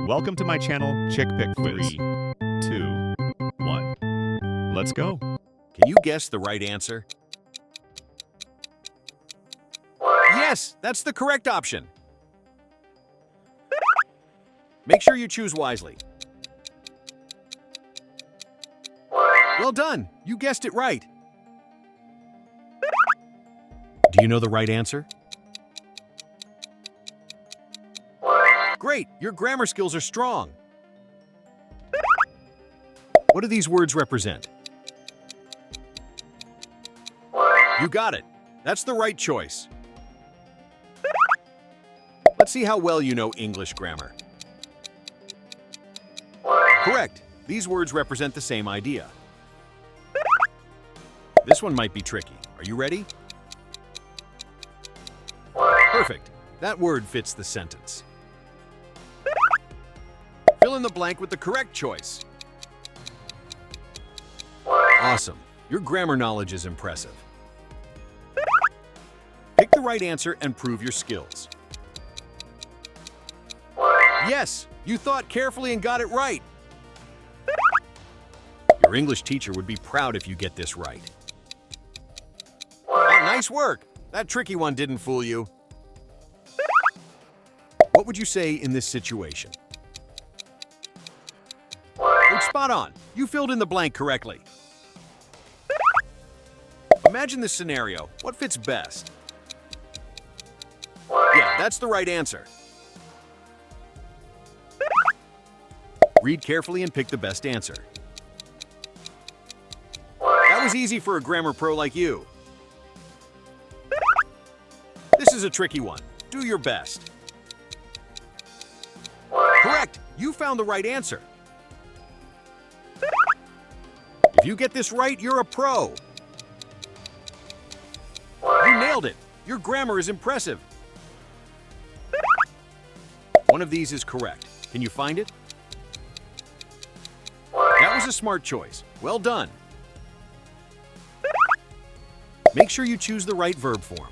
Welcome to my channel, Chick Pick Quiz. 2, 1. Let's go. Can you guess the right answer? Yes, that's the correct option. Make sure you choose wisely. Well done, you guessed it right. Do you know the right answer? Great, your grammar skills are strong. What do these words represent? You got it. That's the right choice. Let's see how well you know English grammar. Correct. These words represent the same idea. This one might be tricky. Are you ready? Perfect. That word fits the sentence. Fill in the blank with the correct choice. Awesome. Your grammar knowledge is impressive. Pick the right answer and prove your skills. Yes, you thought carefully and got it right. Your English teacher would be proud if you get this right. Oh, nice work. That tricky one didn't fool you. What would you say in this situation? You're spot on. You filled in the blank correctly. Imagine this scenario. What fits best? Yeah, that's the right answer. Read carefully and pick the best answer. That was easy for a grammar pro like you. This is a tricky one. Do your best. Correct! You found the right answer. If you get this right, you're a pro. You nailed it. Your grammar is impressive. One of these is correct. Can you find it? That was a smart choice. Well done. Make sure you choose the right verb form.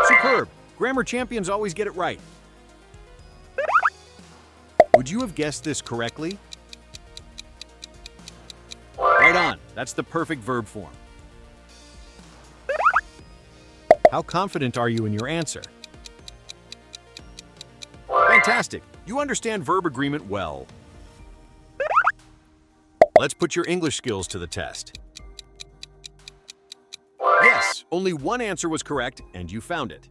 Superb. Grammar champions always get it right. Would you have guessed this correctly? Right on. That's the perfect verb form. How confident are you in your answer? Fantastic. You understand verb agreement well. Let's put your English skills to the test. Yes, only one answer was correct, and you found it.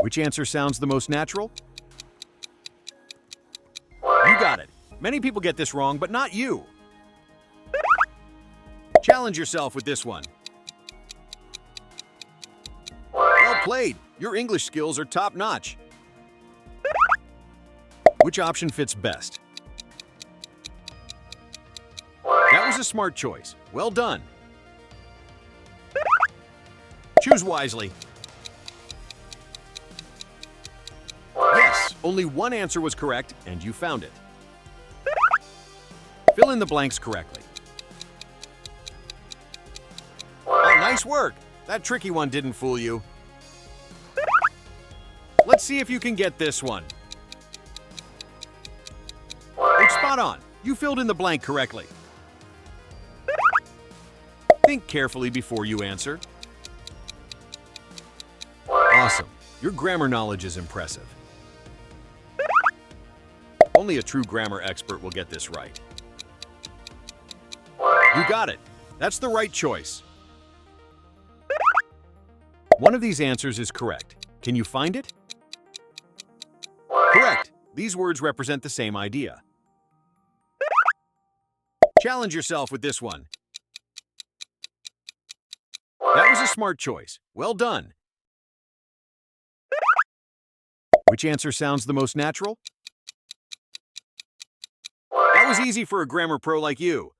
Which answer sounds the most natural? You got it. Many people get this wrong, but not you. Challenge yourself with this one. Well played. Your English skills are top-notch. Which option fits best? That was a smart choice. Well done. Choose wisely. Yes, only one answer was correct, and you found it. Fill in the blanks correctly. Oh, nice work. That tricky one didn't fool you. Let's see if you can get this one. It's spot on. You filled in the blank correctly. Think carefully before you answer. Awesome. Your grammar knowledge is impressive. Only a true grammar expert will get this right. You got it. That's the right choice. One of these answers is correct. Can you find it? Correct. These words represent the same idea. Challenge yourself with this one. That was a smart choice. Well done. Which answer sounds the most natural? That was easy for a grammar pro like you.